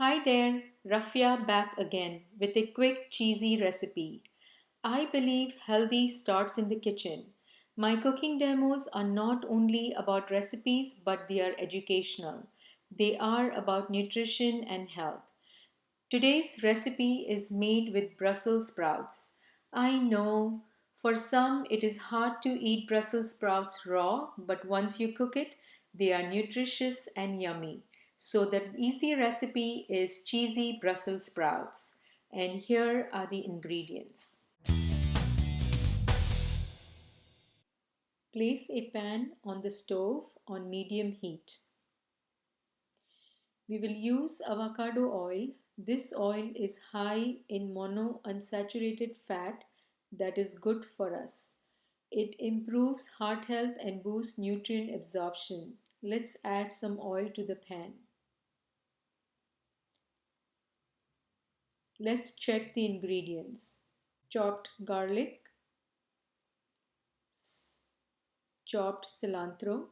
Hi there, Rafia back again with a quick cheesy recipe. I believe healthy starts in the kitchen. My cooking demos are not only about recipes but they are educational. They are about nutrition and health. Today's recipe is made with Brussels sprouts. I know for some it is hard to eat Brussels sprouts raw, but once you cook it, they are nutritious and yummy. So, the easy recipe is cheesy Brussels sprouts. And here are the ingredients. Place a pan on the stove on medium heat. We will use avocado oil. This oil is high in monounsaturated fat that is good for us. It improves heart health and boosts nutrient absorption. Let's add some oil to the pan. Let's check the ingredients. Chopped garlic, chopped cilantro,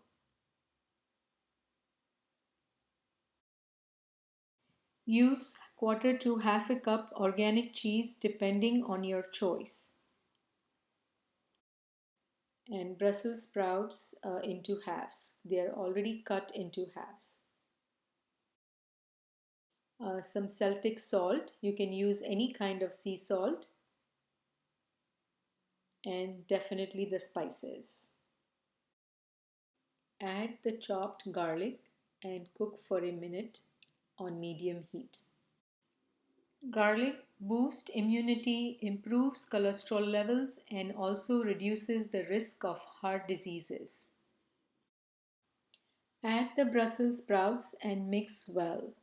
use quarter to half a cup organic cheese depending on your choice, and Brussels sprouts into halves. They are already cut into halves. Some Celtic salt, you can use any kind of sea salt, and definitely the spices. Add the chopped garlic and cook for a minute on medium heat. Garlic boosts immunity, improves cholesterol levels, and also reduces the risk of heart diseases. Add the Brussels sprouts and mix well.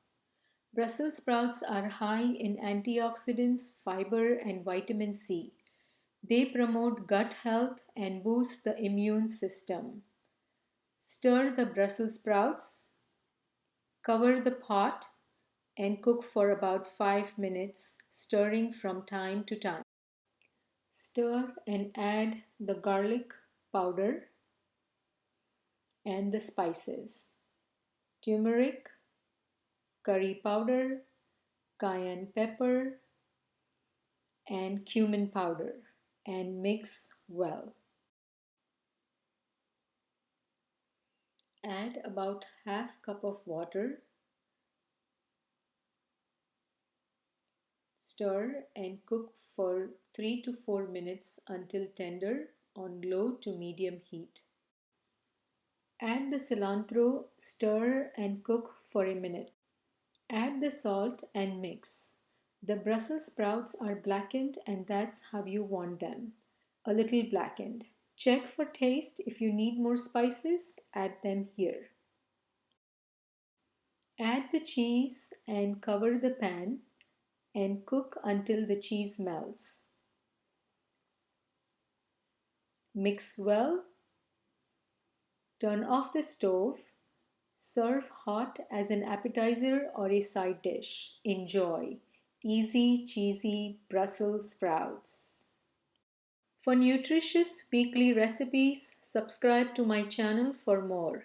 Brussels sprouts are high in antioxidants, fiber, and vitamin C. They promote gut health and boost the immune system. Stir the Brussels sprouts, cover the pot, and cook for about 5 minutes, stirring from time to time. Stir and add the garlic powder and the spices: turmeric, curry powder, cayenne pepper, and cumin powder, and mix well. Add about half cup of water. Stir and cook for 3 to 4 minutes until tender on low to medium heat. Add the cilantro, stir and cook for a minute. Add the salt and mix. The Brussels sprouts are blackened and that's how you want them. A little blackened. Check for taste. If you need more spices, add them here. Add the cheese and cover the pan and cook until the cheese melts. Mix well. Turn off the stove. Serve hot as an appetizer or a side dish. Enjoy. Easy, cheesy Brussels sprouts. For nutritious weekly recipes, subscribe to my channel for more.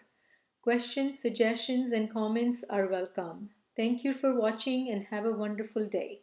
Questions, suggestions, and comments are welcome. Thank you for watching and have a wonderful day.